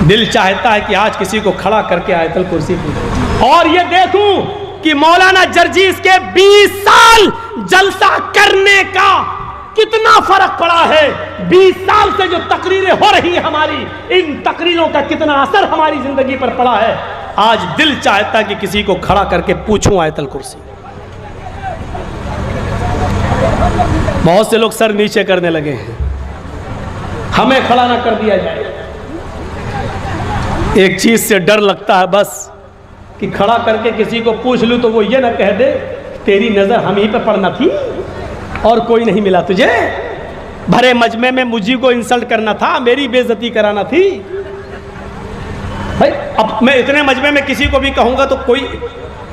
دل چاہتا ہے کہ آج کسی کو کھڑا کر کے آیت الکرسی پڑھوں اور یہ دیکھوں کہ مولانا جرجیس کے 20 سال جلسہ کرنے کا کتنا فرق پڑا ہے. 20 سال سے جو تقریریں ہو رہی ہیں ہماری، ان تقریروں کا کتنا اثر ہماری زندگی پر پڑا ہے. آج دل چاہتا ہے کہ کسی کو کھڑا کر کے پوچھوں آیت الکرسی. بہت سے لوگ سر نیچے کرنے لگے ہیں، ہمیں کھڑا نہ کر دیا جائے. ایک چیز سے ڈر لگتا ہے بس کہ کھڑا کر کے کسی کو پوچھ لوں تو وہ یہ نہ کہہ دے تیری نظر ہم ہی پہ پڑنا تھی اور کوئی نہیں ملا تجھے. بھرے مجمع میں مجھے کو انسلٹ کرنا تھا، میری بے عزتی کرانا تھی. بھائی اب میں اتنے مجمع میں کسی کو بھی کہوں گا تو کوئی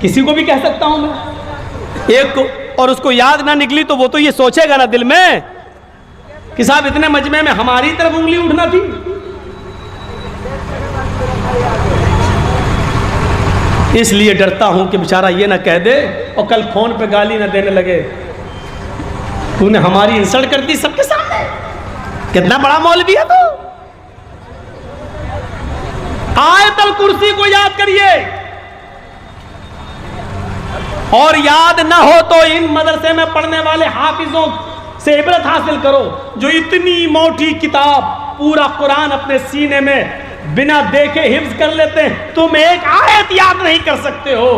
کسی کو بھی کہہ سکتا ہوں میں ایک کو، اور اس کو یاد نہ نکلی تو وہ تو یہ سوچے گا نا دل میں کہ صاحب اتنے مجمع میں ہماری طرف انگلی اٹھنا تھی. اس لیے ڈرتا ہوں کہ بیچارہ یہ نہ کہہ دے اور کل فون پہ گالی نہ دینے لگے تو نے ہماری انسلٹ کر دی سب کے سامنے، کتنا بڑا مولوی ہے تو. آیت الکرسی کو یاد کریے، اور یاد نہ ہو تو ان مدرسے میں پڑھنے والے حافظوں سے عبرت حاصل کرو جو اتنی موٹی کتاب پورا قرآن اپنے سینے میں بنا دیکھے حفظ کر لیتے ہیں. تم ایک آیت یاد نہیں کر سکتے ہو.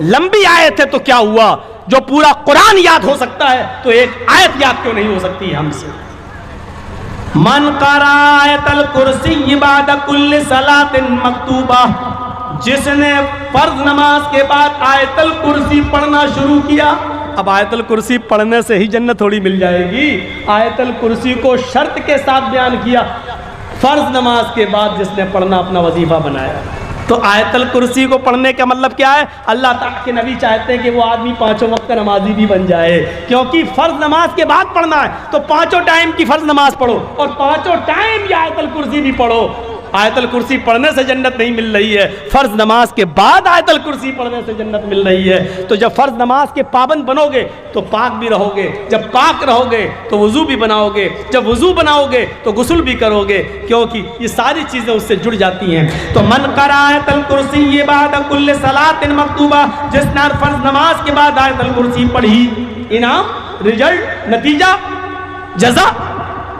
لمبی آیت ہے تو کیا ہوا، جو پورا قرآن یاد ہو سکتا ہے تو ایک آیت یاد کیوں نہیں ہو سکتی ہم سے. من قرأ آیت الکرسی بعد کل صلاۃ مکتوبہ، جس نے فرض نماز کے بعد آیت الکرسی پڑھنا شروع کیا. اب آیت الکرسی پڑھنے سے ہی جنت تھوڑی مل جائے گی. آیت الکرسی کو شرط کے ساتھ بیان کیا، فرض نماز کے بعد جس نے پڑھنا اپنا وظیفہ بنایا. تو آیت الکرسی کو پڑھنے کا مطلب کیا ہے؟ اللہ تعالیٰ کے نبی چاہتے ہیں کہ وہ آدمی 5 وقت کا نمازی بھی بن جائے، کیونکہ فرض نماز کے بعد پڑھنا ہے تو 5 ٹائم کی فرض نماز پڑھو اور 5 ٹائم یہ آیت الکرسی بھی پڑھو. آیت الکرسی پڑھنے سے جنت نہیں مل رہی ہے، فرض نماز کے بعد آیت الکرسی پڑھنے سے جنت مل رہی ہے. تو جب فرض نماز کے پابند بنو گے تو پاک بھی رہو گے، جب پاک رہو گے تو وضو بھی بناؤ گے، جب وضو بناؤ گے تو غسل بھی کرو گے، کیونکہ یہ ساری چیزیں اس سے جڑ جاتی ہیں. تو من قرأ آیت الکرسی بعد کل صلاۃ مکتوبہ، جس نے فرض نماز کے بعد آیت الکرسی پڑھی، انعام، رزلٹ، نتیجہ، جزا،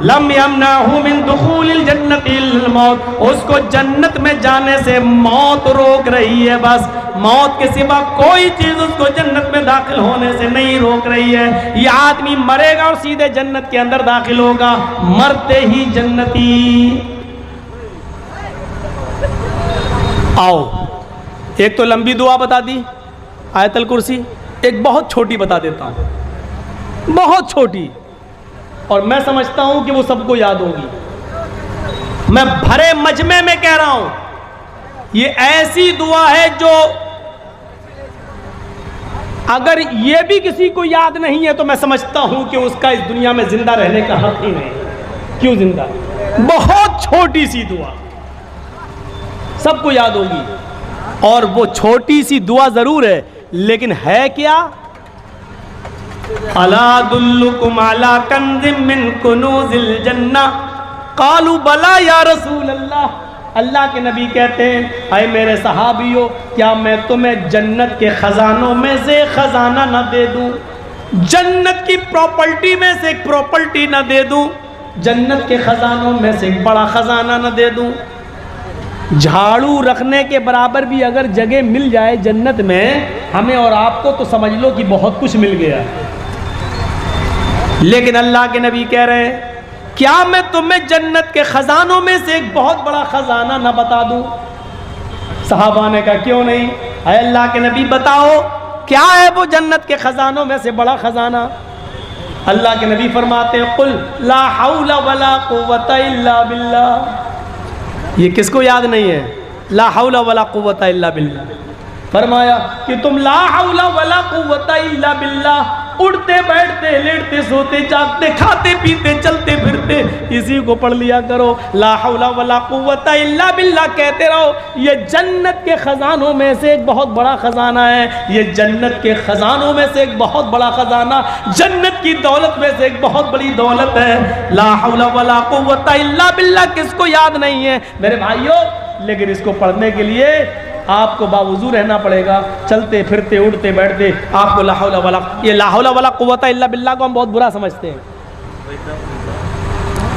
لم یمنعہ من دخول الجنت الا الموت، اس کو جنت میں جانے سے موت روک رہی ہے. بس موت کے سوا کوئی چیز اس کو جنت میں داخل ہونے سے نہیں روک رہی ہے. یہ آدمی مرے گا اور سیدھے جنت کے اندر داخل ہوگا، مرتے ہی جنتی. آؤ ایک تو لمبی دعا بتا دی آیت الکرسی، ایک بہت چھوٹی بتا دیتا ہوں، بہت چھوٹی، اور میں سمجھتا ہوں کہ وہ سب کو یاد ہوگی. میں بھرے مجمع میں کہہ رہا ہوں، یہ ایسی دعا ہے جو اگر یہ بھی کسی کو یاد نہیں ہے تو میں سمجھتا ہوں کہ اس کا اس دنیا میں زندہ رہنے کا حق ہی نہیں. کیوں زندہ؟ بہت چھوٹی سی دعا، سب کو یاد ہوگی. اور وہ چھوٹی سی دعا ضرور ہے، لیکن ہے کیا؟ الا ادلکم علی کنز من کنوز الجنہ قالوا بلا یا رسول اللہ. اللہ کے نبی کہتے ہیں اے میرے صحابیوں، کیا میں تمہیں جنت کے خزانوں میں سے خزانہ نہ دے دوں؟ جنت کی پراپرٹی میں سے ایک پراپرٹی نہ دے دوں؟ جنت کے خزانوں میں سے ایک بڑا خزانہ نہ دے دوں؟ جھاڑو رکھنے کے برابر بھی اگر جگہ مل جائے جنت میں ہمیں اور آپ کو تو سمجھ لو کہ بہت کچھ مل گیا. لیکن اللہ کے نبی کہہ رہے ہیں کیا میں تمہیں جنت کے خزانوں میں سے ایک بہت بڑا خزانہ نہ بتا دوں؟ صحابہ نے کہا کیوں نہیں؟ اے اللہ کے نبی بتاؤ کیا ہے وہ جنت کے خزانوں میں سے بڑا خزانہ؟ اللہ کے نبی فرماتے ہیں قل لا حول ولا قوت الا باللہ. یہ کس کو یاد نہیں ہے لا حول ولا قوت الا باللہ؟ فرمایا کہ تم لا حول ولا قوت الا باللہ اڑتے بیٹھتے لیٹتے سوتے جاگتے کھاتے پیتے چلتے پھرتے اسی کو پڑھ لیا کرو. لا حول ولا قوت الا باللہ کہتے رہو. یہ جنت کے خزانوں میں سے ایک بہت بڑا خزانہ ہے. یہ جنت کے خزانوں میں سے ایک بہت بڑا خزانہ، جنت کی دولت میں سے ایک بہت بڑی دولت ہے. لا حول ولا قوت الا باللہ کس کو یاد نہیں ہے؟ میرے بھائیوں لیکن اس کو پڑھنے کے لیے آپ کو باوضو رہنا پڑے گا. چلتے پھرتے اٹھتے بیٹھتے آپ کو لا حول ولا، یہ لا حول ولا قوت الا باللہ کو ہم بہت برا سمجھتے ہیں.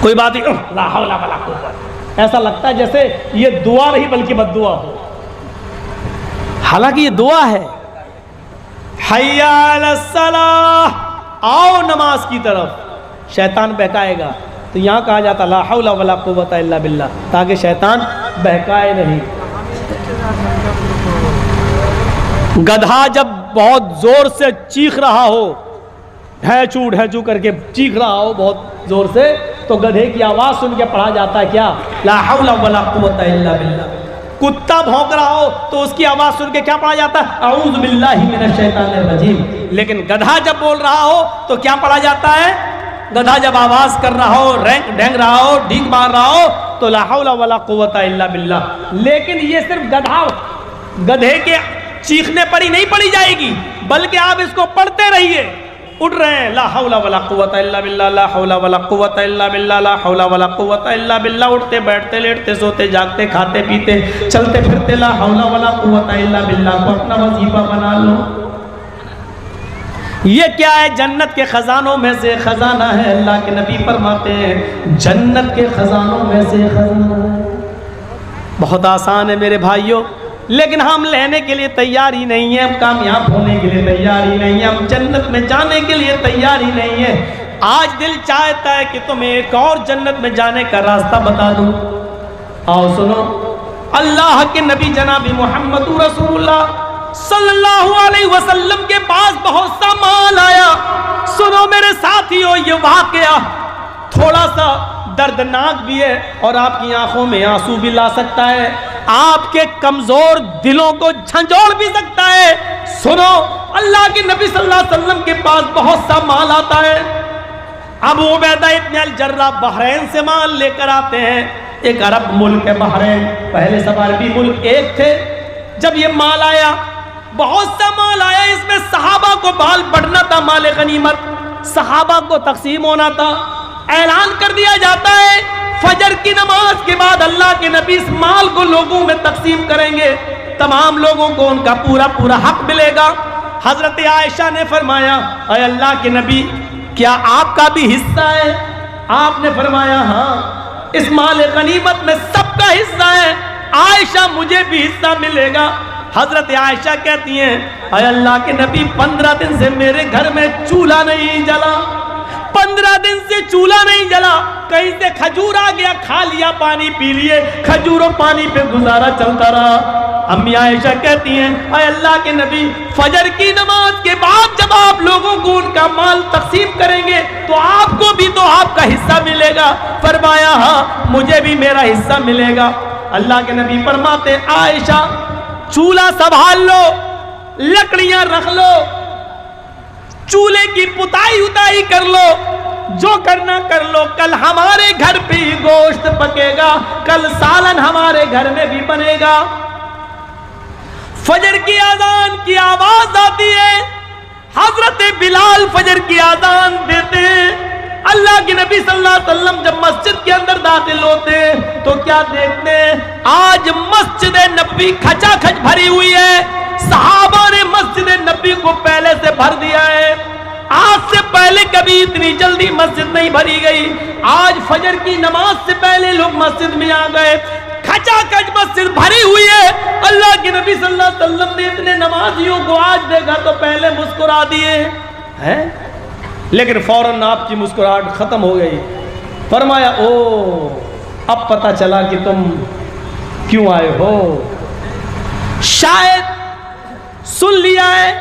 کوئی بات نہیں، لا حول ولا قوت، ایسا لگتا ہے جیسے یہ دعا نہیں بلکہ بد دعا ہو، حالانکہ یہ دعا ہے. حی علی الصلاۃ، آؤ نماز کی طرف. شیطان بہکائے گا تو یہاں کہا جاتا لا حول ولا قوت الا باللہ، تاکہ شیطان بہکائے نہیں. گدھا جب بہت زور سے چیخ رہا ہو، ڈھینچو کر کے چیخ رہا ہو بہت زور سے، تو گدھے کی آواز سن کے پڑھا جاتا ہے کیا؟ لا حول ولا قوت الا باللہ. کتا بھونک رہا ہو تو اس کی آواز سن کے کیا پڑھا جاتا ہے؟ اعوذ باللہ من الشیطان الرجیم. لیکن گدھا جب بول رہا ہو تو کیا پڑھا جاتا ہے؟ گدھا جب آواز کر رہا ہو، ڈھینگ رہا ہو، ڈھیک مار رہا ہو تو لا حول ولا قوت الا باللہ. لیکن یہ صرف گدھے کے چیخنے پر ہی نہیں پڑھی جائے گی، بلکہ آپ اس کو پڑھتے رہیے. اٹھ رہے ہیں لا حول ولا قوت الا باللہ، لا حول ولا قوت الا باللہ، لا حول ولا قوت الا باللہ. اٹھتے بیٹھتے لیٹتے سوتے جاگتے کھاتے پیتے چلتے پھرتے لا حول ولا قوت الا باللہ کو اپنا وظیفہ بنا لو. یہ کیا ہے؟ جنت کے خزانوں میں سے خزانہ ہے. اللہ کے نبی فرماتے ہیں جنت کے خزانوں میں سے خزانہ ہے. بہت آسان ہے میرے بھائیوں، لیکن ہم لینے کے لیے تیار ہی نہیں ہیں، ہم کامیاب ہونے کے لیے تیار ہی نہیں ہیں، ہم جنت میں جانے کے لیے تیار ہی نہیں ہیں. آج دل چاہتا ہے کہ تمہیں ایک اور جنت میں جانے کا راستہ بتا دوں. آؤ سنو، اللہ کے نبی جناب محمد رسول اللہ صلی اللہ علیہ وسلم کے پاس بہت سا مال آیا. سنو میرے ساتھیو، یہ واقعہ تھوڑا سا دردناک بھی ہے اور آپ کی آنکھوں میں آنسو بھی لا سکتا ہے، آپ کے کمزور دلوں کو جھنجھوڑ بھی سکتا ہے. سنو، اللہ کے نبی صلی اللہ علیہ وسلم کے پاس بہت سا مال آتا ہے. ابو عبیدہ ابن الجراح بحرین سے مال لے کر آتے ہیں. ایک عرب ملک ہے بحرین، پہلے سب عربی ملک ایک تھے. جب یہ مال آیا، بہت سا مال آیا، اس میں صحابہ کو بال بڑھنا تھا، مال غنیمت صحابہ کو تقسیم ہونا تھا. اعلان کر دیا جاتا ہے فجر کی نماز کے بعد اللہ کے نبی اس مال کو لوگوں میں تقسیم کریں گے، تمام لوگوں کو ان کا پورا پورا حق ملے گا. حضرت عائشہ نے فرمایا اے اللہ کے نبی، کیا آپ کا بھی حصہ ہے؟ آپ نے فرمایا ہاں، اس مال غنیمت میں سب کا حصہ ہے. عائشہ مجھے بھی حصہ ملے گا. حضرت عائشہ کہتی ہیں اے اللہ کے نبی، 15 دن سے میرے گھر میں چولہا نہیں جلا، 15 دن سے چولہا نہیں جلا. کہیں سے کھجور آ گیا، کھا لیا، پانی پی لیے، کھجور و پانی پہ گزارا چلتا رہا. امی عائشہ کہتی ہیں اے اللہ کے نبی، فجر کی نماز کے بعد جب آپ لوگوں کو ان کا مال تقسیم کریں گے تو آپ کو بھی تو آپ کا حصہ ملے گا. فرمایا ہاں، مجھے بھی میرا حصہ ملے گا. اللہ کے نبی فرماتے عائشہ، چولہا سنبھال لو، لکڑیاں رکھ لو، چولہے کی پتائی اتائی کر لو، جو کرنا کر لو. کل ہمارے گھر پہ ہی گوشت پکے گا، کل سالن ہمارے گھر میں بھی بنے گا. فجر کی اذان کی آواز آتی ہے، حضرت بلال فجر کی اذان دیتے ہیں. اللہ کے نبی صلی اللہ علیہ وسلم جب مسجد کے اندر داخل ہوتے ہیں تو کیا دیکھتے ہیں؟ آج مسجد نبوی کھچا کھچ بھری ہوئی ہے. صحابہ نے مسجد نبوی کو پہلے سے بھر دیا ہے. آج سے پہلے کبھی اتنی جلدی مسجد نہیں بھری گئی. آج فجر کی نماز سے پہلے لوگ مسجد میں آ گئے، کھچا کھچ مسجد بھری ہوئی ہے. اللہ کے نبی صلی اللہ علیہ وسلم نے اتنے نمازیوں کو آج دیکھا تو پہلے مسکرا دیے ہیں، لیکن فوراً آپ کی مسکراہٹ ختم ہو گئی. فرمایا او، اب پتہ چلا کہ تم کیوں آئے ہو. شاید سن لیا ہے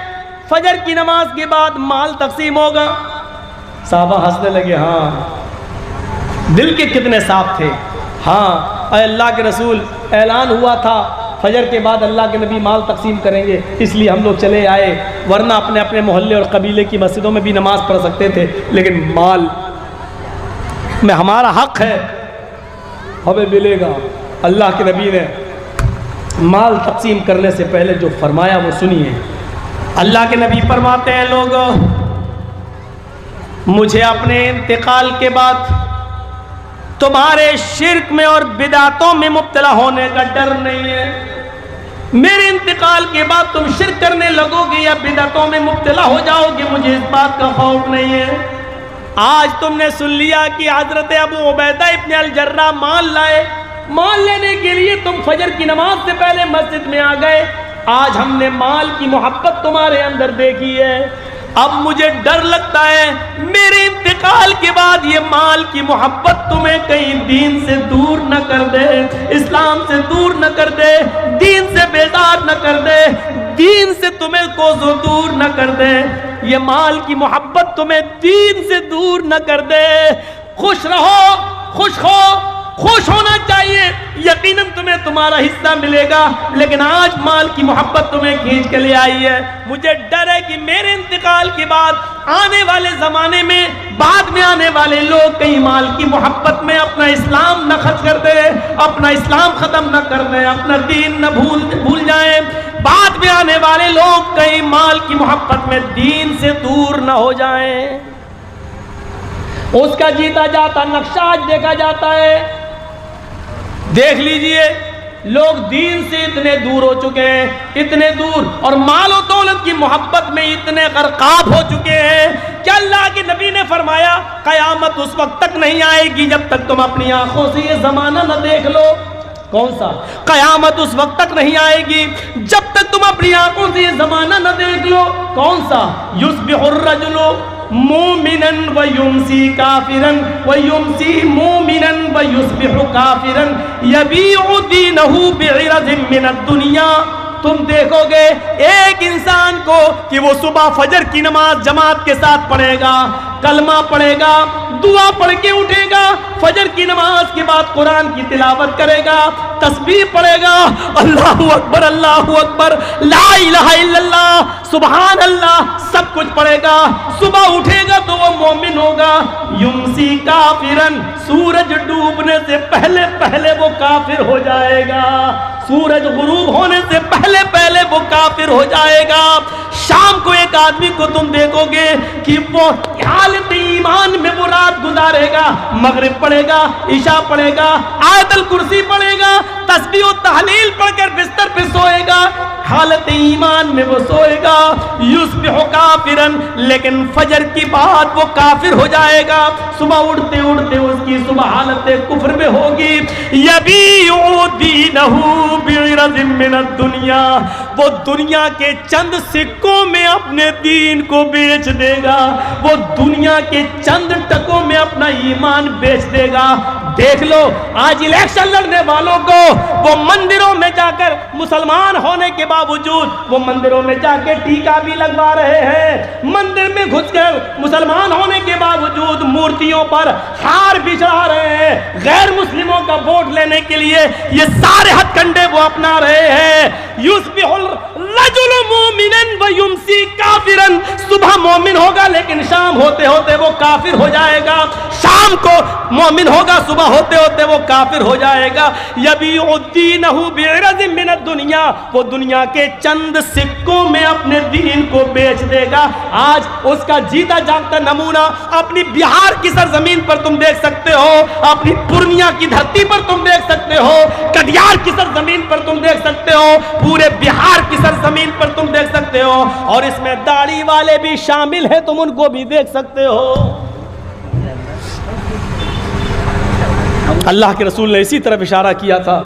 فجر کی نماز کے بعد مال تقسیم ہوگا. صحابہ ہنسنے لگے. ہاں، دل کے کتنے صاف تھے. ہاں اے اللہ کے رسول، اعلان ہوا تھا فجر کے بعد اللہ کے نبی مال تقسیم کریں گے، اس لیے ہم لوگ چلے آئے، ورنہ اپنے اپنے محلے اور قبیلے کی مسجدوں میں بھی نماز پڑھ سکتے تھے، لیکن مال میں ہمارا حق ہے، ہمیں ملے گا. اللہ کے نبی نے مال تقسیم کرنے سے پہلے جو فرمایا وہ سنیے. اللہ کے نبی فرماتے ہیں لوگوں، مجھے اپنے انتقال کے بعد تمہارے شرک میں اور بدعتوں میں مبتلا ہونے کا ڈر نہیں ہے. میرے انتقال کے بعد تم شرک کرنے لگو گے یا بدعتوں میں مبتلا ہو جاؤ گے, مجھے اس بات کا خوف نہیں ہے. آج تم نے سن لیا کہ حضرت ابو عبیدہ ابن الجراح مال لائے, مال لینے کے لیے تم فجر کی نماز سے پہلے مسجد میں آ گئے. آج ہم نے مال کی محبت تمہارے اندر دیکھی ہے. اب مجھے ڈر لگتا ہے میرے انتقال کے بعد یہ مال کی محبت تمہیں کہیں دین سے دور نہ کر دے, اسلام سے دور نہ کر دے, دین سے بیزار نہ کر دے, دین سے تمہیں کوسو دور نہ کر دے. یہ مال کی محبت تمہیں دین سے دور نہ کر دے. خوش رہو, خوش ہونا چاہیے, یقیناً تمہیں تمہارا حصہ ملے گا, لیکن آج مال کی محبت تمہیں کھینچ کے لے آئی ہے. مجھے ڈر ہے کہ میرے انتقال کے بعد آنے والے زمانے میں, بعد میں آنے والے لوگ کہیں مال کی محبت میں اپنا اسلام نہ خرچ کر دیں, اپنا اسلام ختم نہ کر دیں, اپنا دین نہ بھول جائیں. بعد میں آنے والے لوگ کہیں مال کی محبت میں دین سے دور نہ ہو جائیں. اس کا جیتا جاتا نقشہ آج دیکھا جاتا ہے. دیکھ لیجئے لوگ دین سے اتنے دور ہو چکے ہیں, اتنے دور, اور مال و دولت کی محبت میں اتنے غرقاب ہو چکے ہیں کہ اللہ کے نبی نے فرمایا قیامت اس وقت تک نہیں آئے گی جب تک تم اپنی آنکھوں سے یہ زمانہ نہ دیکھ لو. کون سا؟ قیامت اس وقت تک نہیں آئے گی جب تک تم اپنی آنکھوں سے یہ زمانہ نہ دیکھ لو. کون سا؟ یصبح الرجل مومنا ویمسی کافرا ویمسی مومنا ویصبح کافرا یبیع دینہ بعرض من الدنیا. تم دیکھو گے ایک انسان کو کہ وہ صبح فجر کی نماز جماعت کے ساتھ پڑھے گا, کلمہ پڑھے گا, دعا پڑھ کے اٹھے گا, فجر کی نماز کے بعد قرآن کی تلاوت کرے گا, تسبیح پڑھے گا, اللہ اکبر لا الہ الا اللہ سبحان اللہ سب کچھ پڑھے گا. صبح اٹھے گا تو وہ مومن ہوگا. یمسی کافرن, سورج ڈوبنے سے پہلے وہ کافر ہو جائے گا, سورج غروب ہونے سے پہلے وہ کافر ہو جائے گا. شام کو ایک آدمی کو تم دیکھو گے کہ وہ حالت ایمان میں وہ رات گزارے گا, مغرب پڑھے گا, عشاء پڑھے گا, آیت الکرسی پڑھے گا, تسبیح و تحلیل پڑھ کر بستر پہ سوئے گا, حالت ایمان میں وہ سوئے گا. یصبح کافرن, لیکن فجر کی بعد وہ کافر ہو جائے گا. صبح اٹھتے اس کی صبح حالت کفر میں ہوگی. یبیع دینہ بعرض من الدنیا, وہ دنیا کے چند سکوں میں اپنے دین کو بیچ دے گا, وہ دنیا کے چند ٹکوں میں اپنا ایمان بیچ دے گا. دیکھ لو آج الیکشن لڑنے والوں کو وہ مندروں میں جا کر مسلمان ہونے کے باوجود وہ مندروں میں جا کے ٹیکا بھی لگوا رہے ہیں, مندر میں گھس کر مسلمان ہونے کے باوجود مورتیوں پر ہار بھی چڑھا رہے ہیں. غیر مسلموں کا ووٹ لینے کے لیے یہ سارے ہتھ کنڈے وہ اپنا رہے ہیں. یصبح الرجل مومنا ویمسی کافرا, صبح مومن ہوگا لیکن شام ہوتے ہوتے وہ کافر ہو جائے گا, شام کو مومن ہوگا صبح ہوتے ہوتے وہ کافر ہو جائے گا. یبیع دینہ بعرض من الدنیا, وہ دنیا کے چند سکوں میں اپنے دین کو بیچ دے گا. آج اس کا جیتا جاگتا نمونہ اپنی بہار کی سرزمین پر تم دیکھ سکتے ہو, اپنی پورنیہ کی دھرتی پر تم دیکھ سکتے ہو, کٹیہار کی سرزمین پر تم دیکھ سکتے ہو, پورے بہار کی سرزمین پر تم دیکھ سکتے ہو, اور اس میں داڑھی والے بھی شامل ہیں, تم ان کو بھی دیکھ سکتے ہو. اللہ کے رسول نے اسی طرف اشارہ کیا تھا.